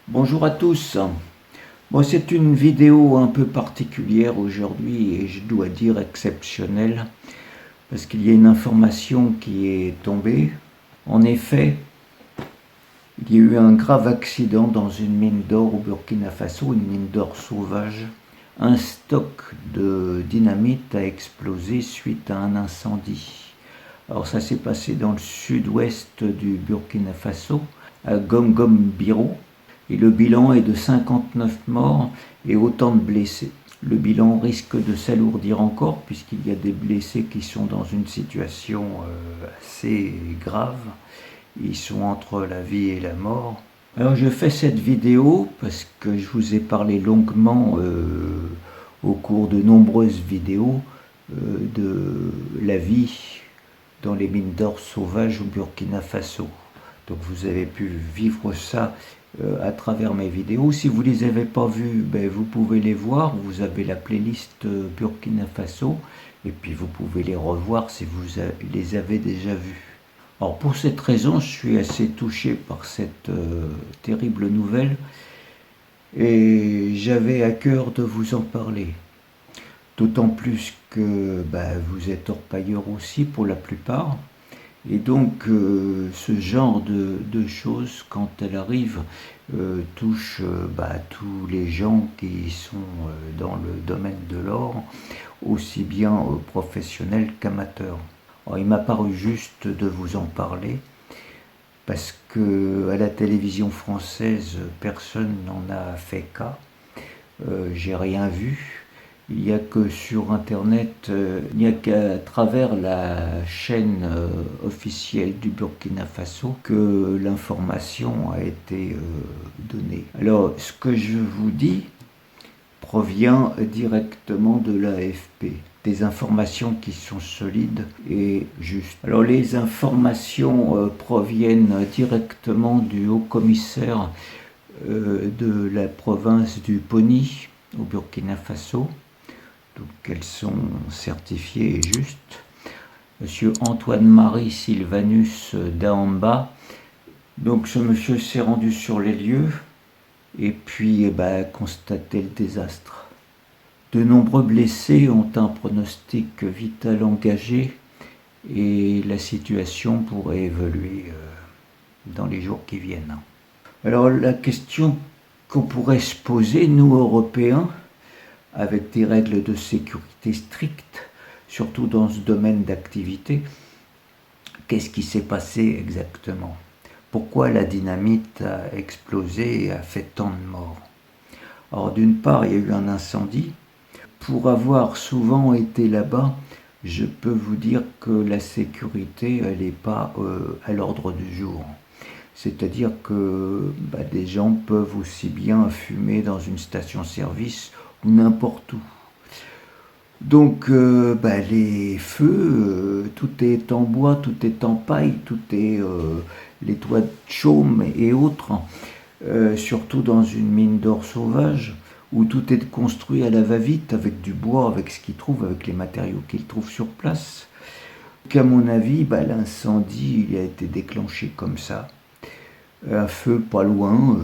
Bonjour à tous. Bon, c'est une vidéo un peu particulière aujourd'hui et je dois dire exceptionnelle parce qu'il y a une information qui est tombée. En effet, il y a eu un grave accident dans une mine d'or au Burkina Faso, une mine d'or sauvage. Un stock de dynamite a explosé suite à un incendie. Alors ça s'est passé dans le sud-ouest du Burkina Faso, à Gom-Gom-Biro. Et le bilan est de 59 morts et autant de blessés. Le bilan risque de s'alourdir encore puisqu'il y a des blessés qui sont dans une situation assez grave. Ils sont entre la vie et la mort. Alors je fais cette vidéo parce que je vous ai parlé longuement au cours de nombreuses vidéos de la vie dans les mines d'or sauvages au Burkina Faso. Donc vous avez pu vivre ça à travers mes vidéos. Si vous ne les avez pas vues, ben, vous pouvez les voir. Vous avez la playlist Burkina Faso et puis vous pouvez les revoir si vous les avez déjà vues. Alors pour cette raison, je suis assez touché par cette terrible nouvelle et j'avais à cœur de vous en parler. D'autant plus que vous êtes orpailleurs aussi pour la plupart. Et donc ce genre de choses, quand elles arrivent, touche tous les gens qui sont dans le domaine de l'or, aussi bien professionnels qu'amateurs. Alors, il m'a paru juste de vous en parler, parce que à la télévision française, personne n'en a fait cas. J'ai rien vu. Il n'y a que sur internet, il n'y a qu'à travers la chaîne officielle du Burkina Faso que l'information a été donnée. Alors, ce que je vous dis provient directement de l'AFP. Des informations qui sont solides et justes. Alors, les informations proviennent directement du haut-commissaire de la province du Poni au Burkina Faso. Donc elles sont certifiées et justes. Monsieur Antoine-Marie Sylvanus d'Aamba. Donc ce monsieur s'est rendu sur les lieux et puis constaté le désastre. De nombreux blessés ont un pronostic vital engagé et la situation pourrait évoluer dans les jours qui viennent. Alors la question qu'on pourrait se poser, nous Européens, avec des règles de sécurité strictes, surtout dans ce domaine d'activité, qu'est-ce qui s'est passé exactement? Pourquoi la dynamite a explosé et a fait tant de morts? Alors d'une part, il y a eu un incendie. Pour avoir souvent été là-bas, je peux vous dire que la sécurité, elle n'est pas à l'ordre du jour. C'est-à-dire que des gens peuvent aussi bien fumer dans une station-service ou n'importe où. Donc les feux, tout est en bois, tout est en paille, tout est les toits de chaume et autres, surtout dans une mine d'or sauvage où tout est construit à la va-vite avec du bois, avec ce qu'ils trouvent, avec les matériaux qu'ils trouvent sur place. Donc à mon avis, l'incendie il a été déclenché comme ça, un feu pas loin,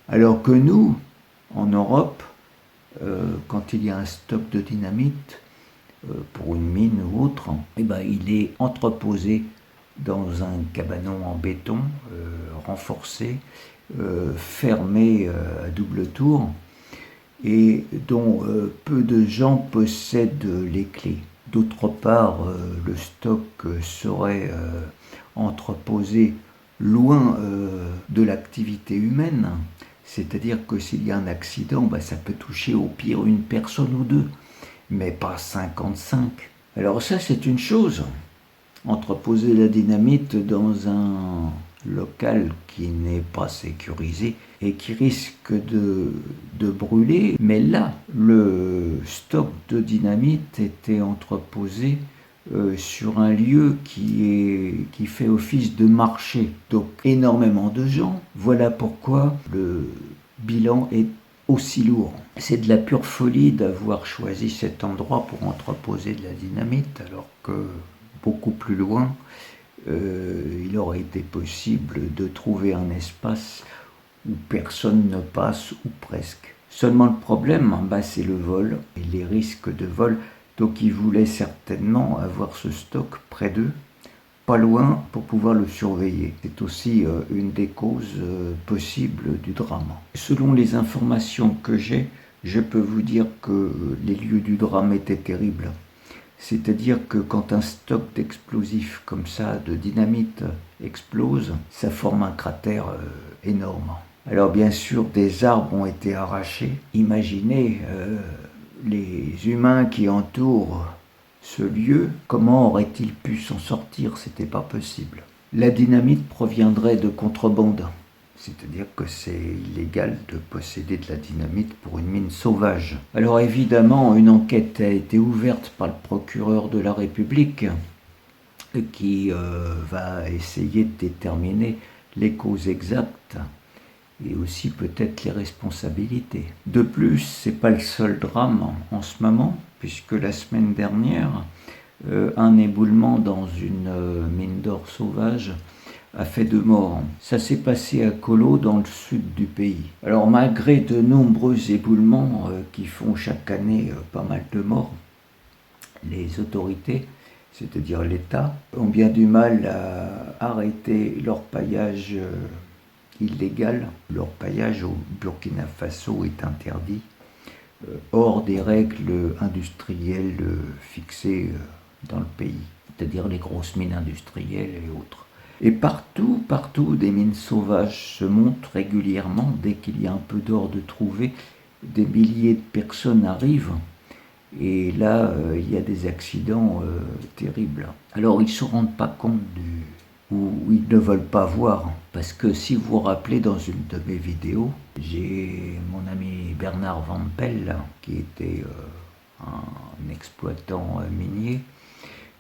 alors que nous, en Europe, quand il y a un stock de dynamite pour une mine ou autre, il est entreposé dans un cabanon en béton renforcé, fermé à double tour et dont peu de gens possèdent les clés. D'autre part, le stock serait entreposé loin de l'activité humaine. C'est-à-dire que s'il y a un accident, ça peut toucher au pire une personne ou deux, mais pas 55. Alors ça, c'est une chose. Entreposer la dynamite dans un local qui n'est pas sécurisé et qui risque de brûler. Mais là, le stock de dynamite était entreposé sur un lieu qui fait office de marché. Donc énormément de gens. Voilà pourquoi le bilan est aussi lourd. C'est de la pure folie d'avoir choisi cet endroit pour entreposer de la dynamite, alors que beaucoup plus loin, il aurait été possible de trouver un espace où personne ne passe ou presque. Seulement le problème, c'est le vol et les risques de vol. Donc ils voulaient certainement avoir ce stock près d'eux, pas loin, pour pouvoir le surveiller. C'est aussi une des causes possibles du drame. Selon les informations que j'ai, je peux vous dire que les lieux du drame étaient terribles. C'est-à-dire que quand un stock d'explosifs comme ça, de dynamite, explose, ça forme un cratère énorme. Alors bien sûr, des arbres ont été arrachés. Imaginez les humains qui entourent ce lieu, comment auraient-ils pu s'en sortir? C'était pas possible. La dynamite proviendrait de contrebande. C'est-à-dire que c'est illégal de posséder de la dynamite pour une mine sauvage. Alors évidemment, une enquête a été ouverte par le procureur de la République qui va essayer de déterminer les causes exactes et aussi peut-être les responsabilités. De plus, c'est pas le seul drame en ce moment, puisque la semaine dernière, un éboulement dans une mine d'or sauvage a fait 2 morts. Ça s'est passé à Kolo, dans le sud du pays. Alors malgré de nombreux éboulements qui font chaque année pas mal de morts, les autorités, c'est-à-dire l'État, ont bien du mal à arrêter l'orpaillage illégal. L'orpaillage au Burkina Faso est interdit, hors des règles industrielles fixées dans le pays, c'est-à-dire les grosses mines industrielles et autres. Et partout, des mines sauvages se montent régulièrement. Dès qu'il y a un peu d'or de trouver, des milliers de personnes arrivent. Et là, il y a des accidents terribles. Alors, ils ne se rendent pas compte ou ils ne veulent pas voir. Parce que si vous vous rappelez, dans une de mes vidéos, j'ai mon ami Bernard Van Pell, qui était un exploitant minier,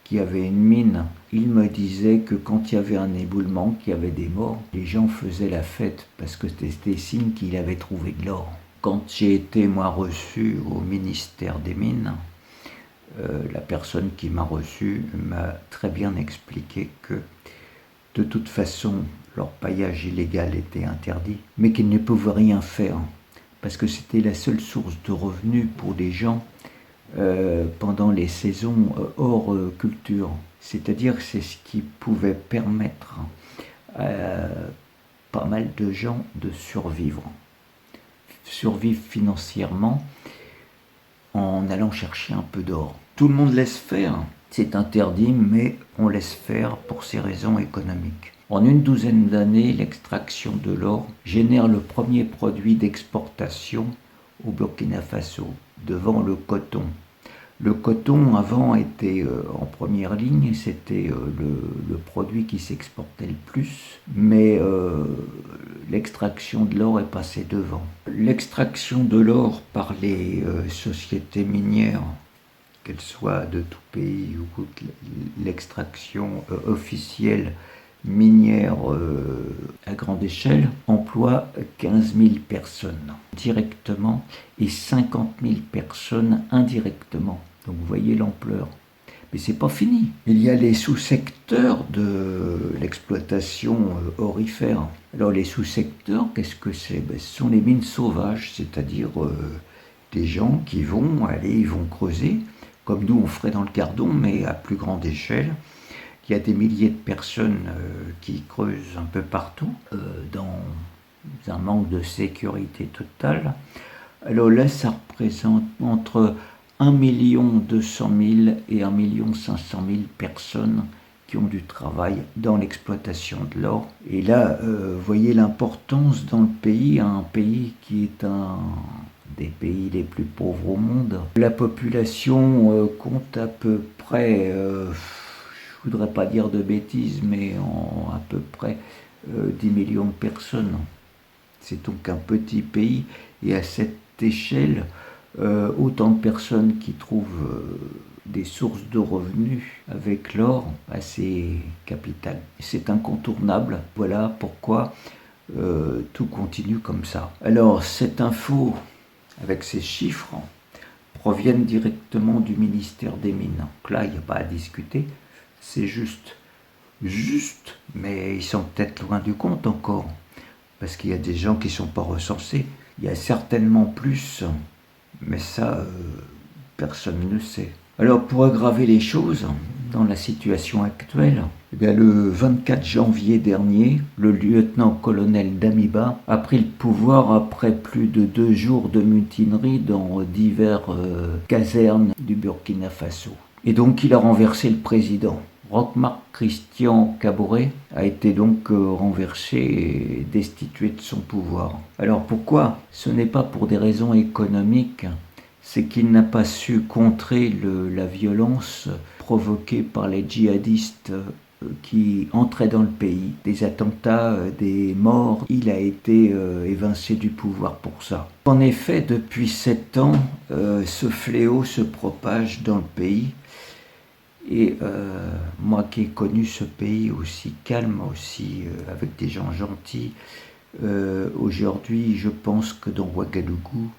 qui avait une mine. Il me disait que quand il y avait un éboulement, qu'il y avait des morts, les gens faisaient la fête parce que c'était signe qu'il avait trouvé de l'or. Quand j'ai été, moi, reçu au ministère des Mines, la personne qui m'a reçu m'a très bien expliqué que, de toute façon, l'orpaillage illégal était interdit, mais qu'il ne pouvait rien faire, parce que c'était la seule source de revenus pour des gens pendant les saisons hors culture. C'est-à-dire que c'est ce qui pouvait permettre à pas mal de gens de survivre financièrement en allant chercher un peu d'or. Tout le monde laisse faire, c'est interdit, mais on laisse faire pour ces raisons économiques. En une douzaine d'années, l'extraction de l'or génère le premier produit d'exportation au Burkina Faso, devant le coton. Le coton, avant, était en première ligne, c'était le produit qui s'exportait le plus, mais l'extraction de l'or est passée devant. L'extraction de l'or par les sociétés minières, qu'elles soient de tout pays ou l'extraction officielle minière à grande échelle, emploie 15 000 personnes directement et 50 000 personnes indirectement. Donc vous voyez l'ampleur. Mais c'est pas fini. Il y a les sous-secteurs de l'exploitation aurifère. Alors les sous-secteurs, qu'est-ce que c'est? Ce sont les mines sauvages, c'est-à-dire des gens qui vont aller, ils vont creuser, comme nous on ferait dans le Gardon, mais à plus grande échelle. Il y a des milliers de personnes qui creusent un peu partout, dans un manque de sécurité totale. Alors là, ça représente entre 1 200 000 et 1 500 000 personnes qui ont du travail dans l'exploitation de l'or. Et là, voyez l'importance dans le pays, un pays qui est un des pays les plus pauvres au monde. La population compte à peu près... je voudrais pas dire de bêtises, mais à peu près 10 millions de personnes. C'est donc un petit pays, et à cette échelle, autant de personnes qui trouvent des sources de revenus avec l'or, c'est capital. C'est incontournable. Voilà pourquoi tout continue comme ça. Alors, cette info, avec ces chiffres, proviennent directement du ministère des Mines. Donc là, il n'y a pas à discuter. C'est juste, mais ils sont peut-être loin du compte encore, parce qu'il y a des gens qui ne sont pas recensés. Il y a certainement plus, mais ça, personne ne le sait. Alors pour aggraver les choses, dans la situation actuelle, eh bien, le 24 janvier dernier, le lieutenant-colonel Damiba a pris le pouvoir après plus de 2 jours de mutinerie dans diverses casernes du Burkina Faso. Et donc il a renversé le président. Roch-Marc Christian Kaboré a été donc renversé et destitué de son pouvoir. Alors pourquoi? Ce n'est pas pour des raisons économiques, c'est qu'il n'a pas su contrer la violence provoquée par les djihadistes qui entraient dans le pays, des attentats, des morts. Il a été évincé du pouvoir pour ça. En effet, depuis 7 ans, ce fléau se propage dans le pays. Et moi qui ai connu ce pays aussi calme, aussi avec des gens gentils, aujourd'hui je pense que dans Ouagadougou,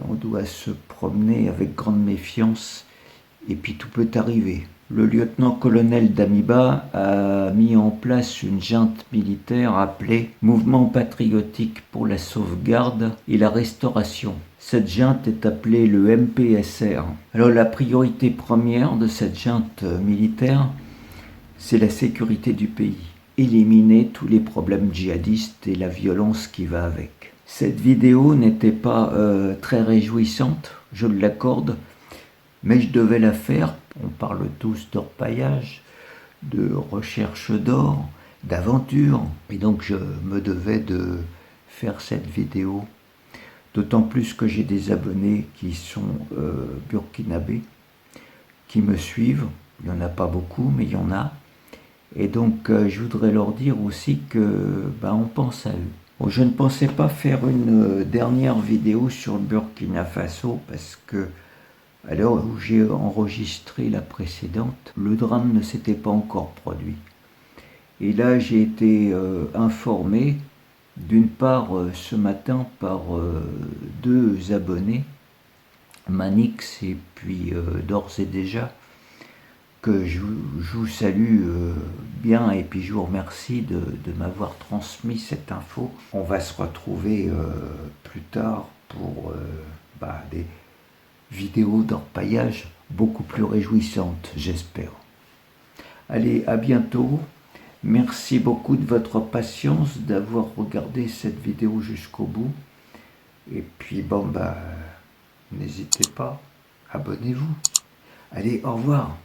on doit se promener avec grande méfiance et puis tout peut arriver. Le lieutenant-colonel Damiba a mis en place une junte militaire appelée Mouvement patriotique pour la sauvegarde et la restauration. Cette junte est appelée le MPSR. Alors la priorité première de cette junte militaire, c'est la sécurité du pays. Éliminer tous les problèmes djihadistes et la violence qui va avec. Cette vidéo n'était pas très réjouissante, je l'accorde, mais je devais la faire. On parle tous d'orpaillage, de recherche d'or, d'aventure, et donc je me devais de faire cette vidéo. D'autant plus que j'ai des abonnés qui sont burkinabés, qui me suivent. Il n'y en a pas beaucoup, mais il y en a. Et donc je voudrais leur dire aussi que on pense à eux. Bon, je ne pensais pas faire une dernière vidéo sur le Burkina Faso parce que à l'heure où j'ai enregistré la précédente, le drame ne s'était pas encore produit. Et là j'ai été informé d'une part ce matin par 2 abonnés, Manix et puis d'ores et déjà, que je vous salue bien et puis je vous remercie de m'avoir transmis cette info. On va se retrouver plus tard pour des vidéos d'orpaillage beaucoup plus réjouissantes, j'espère. Allez, à bientôt. Merci beaucoup de votre patience, d'avoir regardé cette vidéo jusqu'au bout. Et puis n'hésitez pas, abonnez-vous. Allez, au revoir.